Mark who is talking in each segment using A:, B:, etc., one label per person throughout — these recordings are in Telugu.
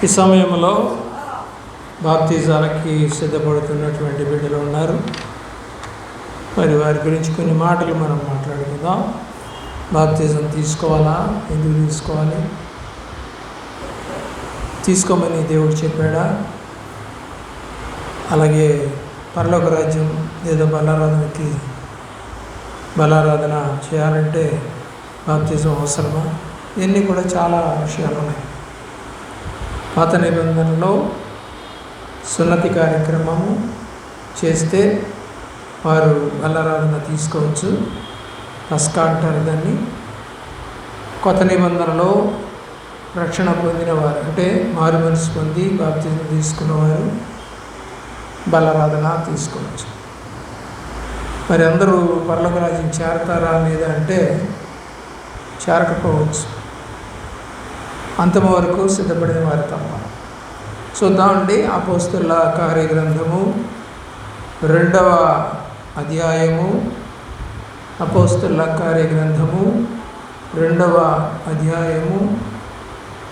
A: ఈ సమయంలో బాప్తిజాలకి సిద్ధపడుతున్నటువంటి బిడ్డలు ఉన్నారు. మరి వారి గురించి కొన్ని మాటలు మనం మాట్లాడుకుందాం. బాప్తిజం తీసుకోవాలా? ఎందుకు తీసుకోవాలి? తీసుకోమని దేవుడు చెప్పాడా? అలాగే పరలోక రాజ్యం ఏదో బలారాధన చేయాలంటే బాప్తిజం అవసరమా? ఇవన్నీ కూడా చాలా విషయాలు ఉన్నాయి. పాత నిబంధనలో సున్నతి కార్యక్రమము చేస్తే వారు బలారాధన తీసుకోవచ్చు, పస్కా అంటారు దాన్ని. కొత్త నిబంధనలో రక్షణ పొందిన వారు, అంటే మారు మనసు పొంది బాప్తిజం తీసుకున్నవారు బలారాధన తీసుకోవచ్చు. మరి అందరూ పరలోక రాజ్యం చేరతారా లేదా అంటే చేరకపోవచ్చు. అంతమ వరకు సిద్ధపడిన వారు తప్ప. చూద్దామండి. అపోస్తలుల కార్యగ్రంథము 2వ అధ్యాయము. అపోస్తలుల కార్యగ్రంథము 2వ అధ్యాయము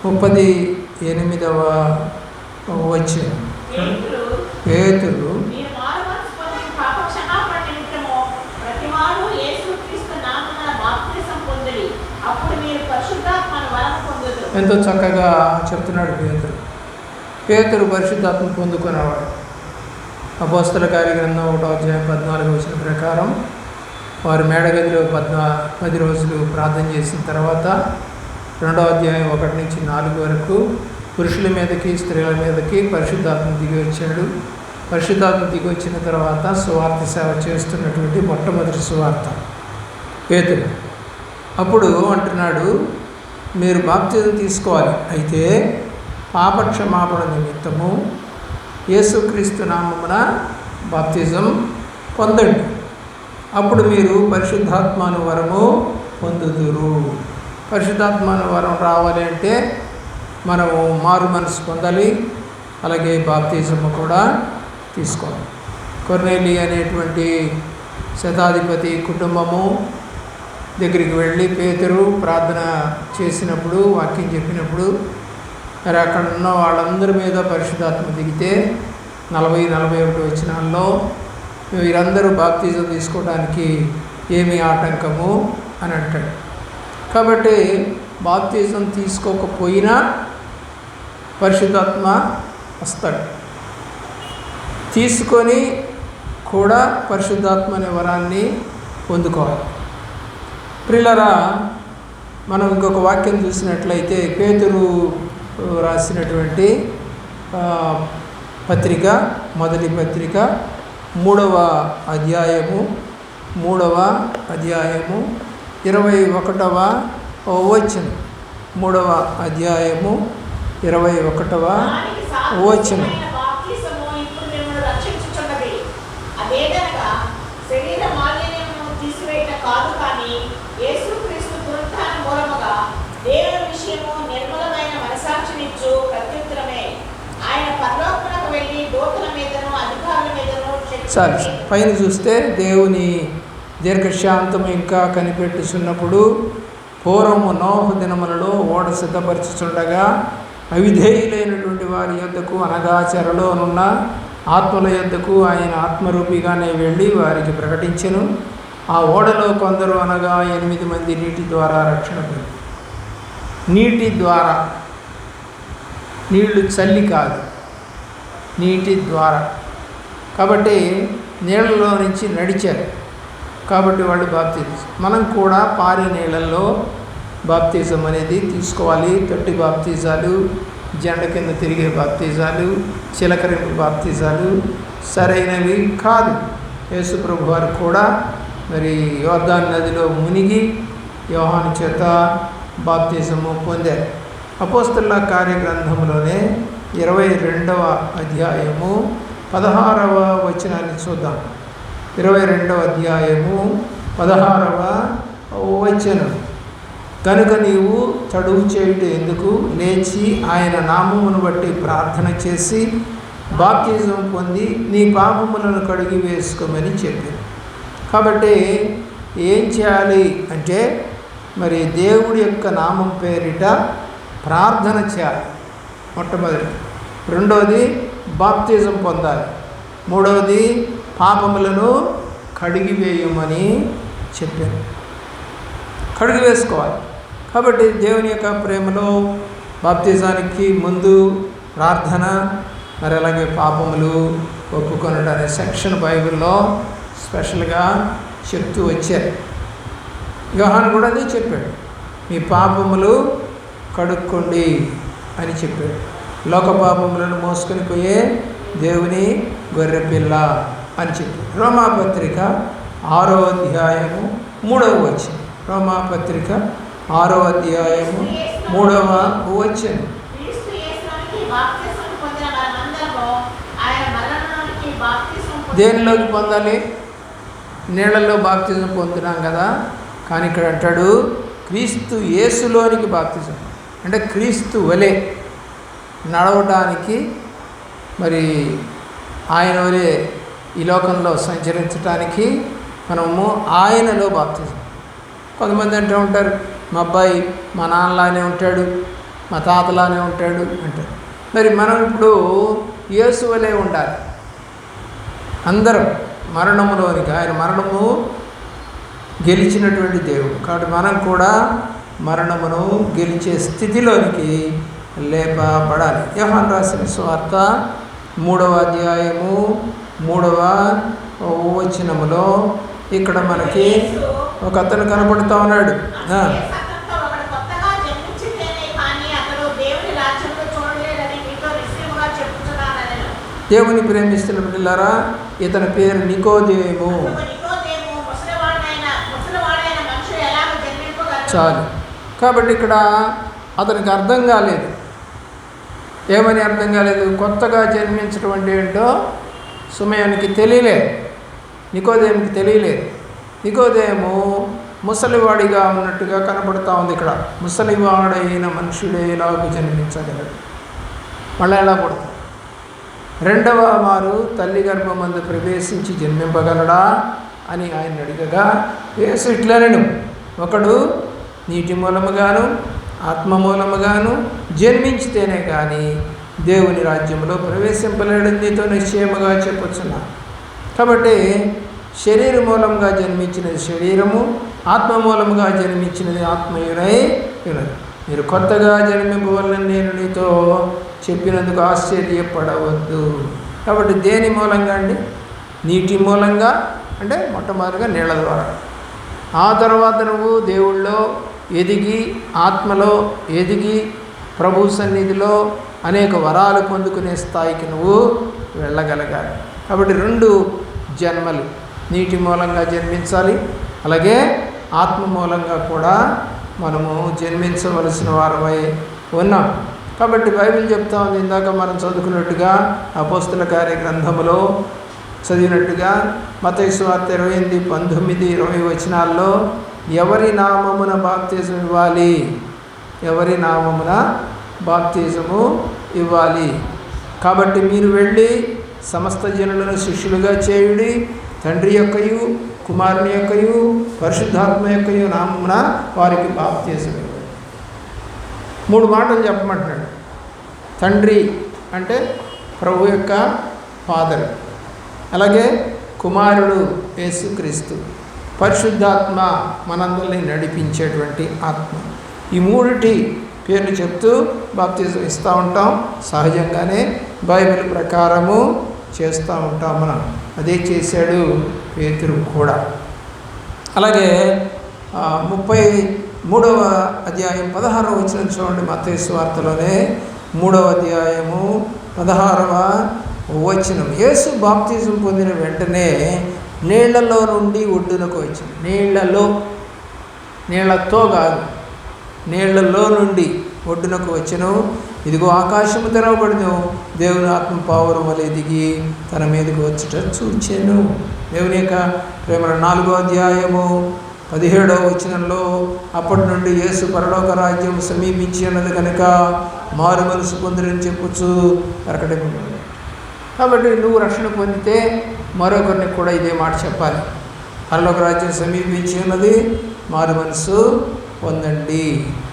A: 38వ వచనం. పేతురు ఎంతో చక్కగా చెప్తున్నాడు పేతురు పరిశుద్ధాత్మ పొందుకునేవాడు. అపోస్తలుల కార్యగ్రంథం 1వ అధ్యాయం 14వ వచనం ప్రకారం వారు మేడగదిలో 10 రోజులు ప్రార్థన చేసిన తర్వాత 2వ అధ్యాయం 1 నుంచి 4 వరకు పురుషుల మీదకి స్త్రీల మీదకి పరిశుద్ధాత్మ దిగి వచ్చాడు. పరిశుద్ధాత్మ దిగి వచ్చిన తర్వాత సువార్త సేవ చేస్తున్నటువంటి మొట్టమొదటి సువార్త పేతురు. అప్పుడు అంటున్నాడు, మీరు బాప్తిజం తీసుకోవాలి, అయితే పాపక్షమాపణ నిమిత్తము యేసుక్రీస్తు నామమున బాప్తిజం పొందండి, అప్పుడు మీరు పరిశుద్ధాత్మను వరము పొందుదురు. పరిశుద్ధాత్మను వరం రావాలి అంటే మనము మారు మనసు పొందాలి, అలాగే బాప్తిజము కూడా తీసుకోవాలి. కొర్నేలి అనేటువంటి శతాధిపతి కుటుంబము దగ్గరికి వెళ్ళి పేతురు ప్రార్థన చేసినప్పుడు, వాక్యం చెప్పినప్పుడు మరి అక్కడ ఉన్న వాళ్ళందరి మీద పరిశుద్ధాత్మ దిగితే 40-41 వచనాల్లో వీరందరూ బాప్తిజం తీసుకోవడానికి ఏమి ఆటంకము అని అంటాడు. కాబట్టి బాప్తిజం తీసుకోకపోయినా పరిశుద్ధాత్మ వస్తాడు. తీసుకొని కూడా పరిశుద్ధాత్మ అనే వరాన్ని పొందుకోవాలి. ప్రియులారా, మనం ఇంకొక వాక్యం చూసినట్లయితే పేతురు రాసినటువంటి పత్రిక, మొదటి పత్రిక 3వ అధ్యాయము 21వ వచనం. 3వ అధ్యాయము 21వ వచనం. సరే, పైన చూస్తే దేవుని దీర్ఘశాంతము ఇంకా కనిపెట్టుచున్నప్పుడు పూర్వము నోహు దినములలో ఓడ సిద్ధపరచుచుండగా అవిధేయులైనటువంటి వారి యొద్దకు, అనగా చెరలోనున్న ఆత్మల యొద్దకు ఆయన ఆత్మరూపిగానే వెళ్ళి వారికి ప్రకటించెను. ఆ ఓడలో కొందరు, అనగా 8 మంది నీటి ద్వారా రక్షణ పొంది. నీటి ద్వారా, నీళ్లు చల్లి కాదు, నీటి ద్వారా. కాబట్టి నీళ్ళలో నుంచి నడిచారు, కాబట్టి వాళ్ళు బాప్తిజం. మనం కూడా పారే నీళ్ళల్లో బాప్తిజం అనేది తీసుకోవాలి. తొట్టి బాప్తిజాలు, జెండ కింద తిరిగే బాప్తిజాలు, చిలకరింపు బాప్తిజాలు సరైనవి కాదు. యేసు ప్రభు వారు కూడా మరి యోర్దాను నదిలో మునిగి యోహాను చేత బాప్తిజము పొందారు. అపోస్తలుల కార్యగ్రంథంలోనే 22వ అధ్యాయము 16వ వచనాన్ని చూద్దాం. 22వ అధ్యాయము 16వ వచనం. కనుక నీవు తడువు చేయుట ఎందుకు, లేచి ఆయన నామమును బట్టి ప్రార్థన చేసి బాప్తిజం పొంది నీ పాపములను కడిగి వేసుకోమని చెప్పింది. కాబట్టి ఏం చేయాలి అంటే మరి దేవుడి యొక్క నామం పేరిట ప్రార్థన చేయాలి. మొట్టమొదటి. రెండవది బాప్తిజం పొందాలి. మూడవది పాపములను కడిగివేయమని చెప్పాను. కడిగి వేసుకోవాలి. కాబట్టి దేవుని యొక్క ప్రేమలో బాప్తిజానికి ముందు ప్రార్థన, మరి అలాగే పాపములు ఒప్పుకొనడం అనే సెక్షన్ బైబిల్లో స్పెషల్గా చెప్తూ వచ్చారు. యోహాను కూడా అదే చెప్పాడు, మీ పాపములు కడుక్కోండి అని చెప్పాడు. లోక పాపములను మోసుకొని పోయే దేవుని గొర్రెపిల్ల అని చెప్పాడు. రోమాపత్రిక 6వ అధ్యాయము 3వ వచనం. రోమాపత్రిక 6వ అధ్యాయము 3వ వచనం. దేనిలోకి పొందాలి? నీళ్ళల్లో బాప్తిజం పొందుతున్నాం కదా, కానీ ఇక్కడ అంటాడు క్రీస్తు యేసులోనికి బాప్తిజం. అంటే క్రీస్తు వలె నడవటానికి, మరి ఆయన వలె ఈ లోకంలో సంచరించడానికి మనము ఆయనలో బాప్తిజం. కొంతమంది అంటూ ఉంటారు, మా అబ్బాయి మా నాన్నలానే ఉంటాడు, మా తాతలానే ఉంటాడు అంటారు. మరి మనం ఇప్పుడు యేసు వలె ఉండాలి. అందరం మరణములోనికి, ఆయన మరణము గెలిచినటువంటి దేవుడు కాబట్టి మనం కూడా మరణమును గెలిచే స్థితిలోనికి లేపబడాలి. యోహాను రాసిన సువార్త 3వ అధ్యాయము 3వ వచనములో ఇక్కడ మనకి ఒక అతను కనపడుతూ ఉన్నాడు. దేవుని ప్రేమిస్తున్న బిడ్డలారా, ఇతని పేరు నికోదేము. చాలు. కాబట్టి ఇక్కడ అతనికి అర్థం కాలేదు. ఏమని అర్థం కాలేదు? కొత్తగా జన్మించడం అంటే ఏంటో సమయానికి తెలియలేదు, నికోదేముకి తెలియలేదు. నికోదేము ముసలివాడిగా ఉన్నట్టుగా కనపడుతూ ఉంది. ఇక్కడ ముసలివాడైన మనుషుడే ఎలాగూ జన్మించగలడు, మళ్ళీ ఎలా పుడతాడు? రెండవ మారు తల్లి గర్భమందు ప్రవేశించి జన్మింపగలడా అని ఆయన అడిగగా యేసు ఇట్లనెను, ఒకడు నీటి మూలముగాను ఆత్మ మూలముగాను జన్మించితేనే కానీ దేవుని రాజ్యంలో ప్రవేశింపలేడు, నీతో నిశ్చయముగా చెప్పుచున్నా. కాబట్టి శరీర మూలంగా జన్మించినది శరీరము, ఆత్మ మూలముగా జన్మించినది ఆత్మయునై ఉన్నది. మీరు కొత్తగా జన్మింపవలని నేను నీతో చెప్పినందుకు ఆశ్చర్యపడవద్దు. కాబట్టి దేని మూలంగా అండి? నీటి మూలంగా, అంటే మొట్టమొదటిగా నీళ్ళ ద్వారా. ఆ తర్వాత నువ్వు దేవుళ్ళో ఎదిగి, ఆత్మలో ఎదిగి, ప్రభు సన్నిధిలో అనేక వరాలు పొందుకునే స్థాయికి నువ్వు వెళ్ళగలగాలి. కాబట్టి 2 జన్మలు, నీటి మూలంగా జన్మించాలి, అలాగే ఆత్మ మూలంగా కూడా మనము జన్మించవలసిన వారమై ఉన్నాం. కాబట్టి బైబిల్ చెప్తా ఉంది, ఇందాక మనం చదువుకున్నట్టుగా అపోస్తల కార్య గ్రంథములో చదివినట్టుగా మత్తయి సువార్త 28, 19, 20 వచనాల్లో ఎవరి నామమున బాప్తిజం ఇవ్వాలి, ఎవరి నామమున బాప్తిజము ఇవ్వాలి. కాబట్టి మీరు వెళ్ళి సమస్త జనులను శిష్యులుగా చేయుడి, తండ్రి యొక్కయు కుమారుని యొక్కయు పరిశుద్ధాత్మ యొక్కయు నామమున వారికి బాప్తిజం ఇవ్వాలి. 3 మాటలు చెప్పమంటున్నాడు. తండ్రి అంటే ప్రభు యొక్క ఫాదర్, అలాగే కుమారుడు యేసుక్రీస్తు, పరిశుద్ధాత్మ మనందరినీ నడిపించేటువంటి ఆత్మ. ఈ 3 పేర్లు చెప్తూ బాప్తిజం ఇస్తూ ఉంటాం. సహజంగానే బైబిల్ ప్రకారము చేస్తూ ఉంటాం మనం. అదే చేశాడు పేతురు కూడా. అలాగే 33వ అధ్యాయం 16వ వచనం చూడండి. మత్తయి సువార్తలోనే 3వ అధ్యాయము 16వ వచనం. యేసు బాప్తిజం పొందిన వెంటనే నీళ్లలో నుండి ఒడ్డునకు వచ్చింది. నీళ్లతో కాదు, నీళ్లలో నుండి ఒడ్డునకు వచ్చెను. ఇదిగో ఆకాశము తెరవబడిను, దేవుని ఆత్మ పావురం వలె దిగి తన మీదకి వచ్చుట చూచెను. దేవుని యొక్క ప్రేమ 4వ అధ్యాయము 17వ వచనంలో అప్పటి నుండి యేసు పరలోక రాజ్యం సమీపించి అన్నది కనుక మారు మనసు పొందిరని చెప్పుచు ప్రకటించబడింది. కాబట్టి నువ్వు రక్షణ పొందితే మరొకరిని కూడా ఇదే మాట చెప్పాలి. పరలోక రాజ్యం సమీపించి ఉన్నది, మారు మనసు పొందండి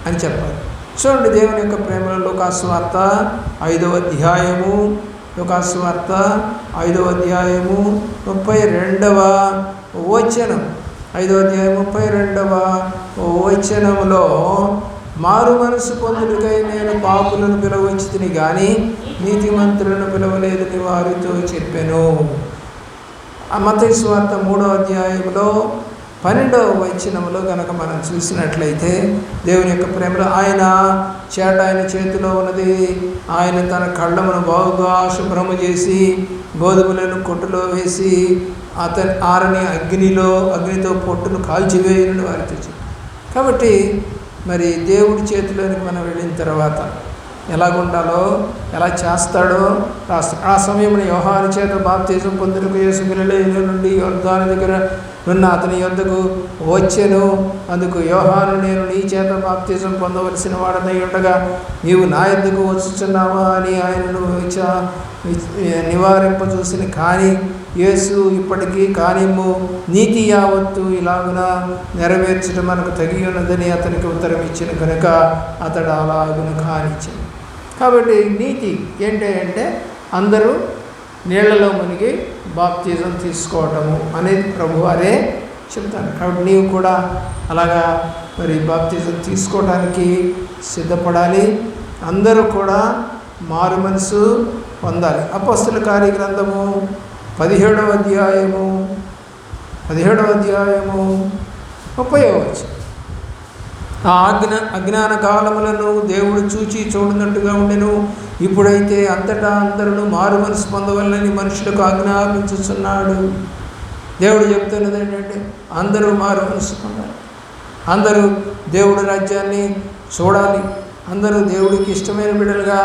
A: అని చెప్పాలి. చూడండి దేవుని యొక్క ప్రేమలో లూకాసు వార్త 5వ అధ్యాయము, లూకాసు వార్త 5వ అధ్యాయము 32వ వచనం, 5వ అధ్యాయం 32వ వచనంలో, మారు మనసు పొందుటకై నేను పాపులను పిలవచ్చుతిని గాని నీతిమంతులను పిలవలేదని వారితో చెప్పాను. మత్తయి సువార్త 3వ అధ్యాయంలో 12వ వచనంలో కనుక మనం చూసినట్లయితే దేవుని యొక్క ప్రేమలో ఆయన చేతిలో ఉన్నది. ఆయన తన కళ్ళమును బాగుగా శుభ్రము చేసి గోధుమలను కొట్టులో వేసి అతని ఆరని అగ్నితో పొట్టును కాల్చివేయనని వారితో చెప్పారు. కాబట్టి మరి దేవుడి చేతిలోనికి మనం వెళ్ళిన తర్వాత ఎలాగుండాలో, ఎలా చేస్తాడో రాస్తాడు. ఆ సమయంలో యోహాను చేత బాప్తిజం పొందుటకు యేసు గలిలయ నుండి యొర్దాను దగ్గర ఉన్న అతని యొద్దకు వచ్చెను. అందుకు యోహాను, నేను నీ చేత బాప్తిజం పొందవలసిన వాడనై ఉండగా నీవు నా యొద్దకు వచ్చుచున్నావా అని ఆయనను నివారింపజూసిన. కానీ యేసు ఇప్పటికీ కానిమ్ము, నీతి యావత్తు ఇలాగున నెరవేర్చడం మనకు తగి ఉన్నదని అతనికి ఉత్తరం ఇచ్చిన కనుక అతడు అలాగున కానిచ్చాడు. కాబట్టి నీతి ఏంటంటే అందరూ నీళ్లలో మునిగి బాప్తిజం తీసుకోవటము అనేది ప్రభువారే చెప్తాను. కాబట్టి నీవు కూడా అలాగా మరి బాప్తిజం తీసుకోవడానికి సిద్ధపడాలి. అందరూ కూడా మారు మనసు పొందాలి. అపొస్తలుల కార్యగ్రంథము 17వ అధ్యాయము 30వ వచనం, ఆ అజ్ఞాన కాలములను దేవుడు చూడనట్టుగా ఉండెను. ఇప్పుడైతే అంతటా అందరూ మారు మనసు పొందవలనని మనుషులకు ఆజ్ఞాపించుచున్నాడు. దేవుడు చెప్తున్నది ఏంటంటే అందరూ మారు మనసు పొందాలి, అందరూ దేవుడి రాజ్యాన్ని చూడాలి, అందరూ దేవుడికి ఇష్టమైన బిడ్డలుగా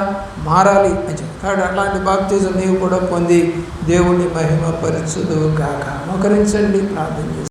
A: మారాలి అని చెప్పి. కాబట్టి అట్లాంటి బాప్తిజం నీవు కూడా పొంది దేవుడిని మహిమపరచుదువు గాక. మోకరించండి, ప్రార్థన చేసి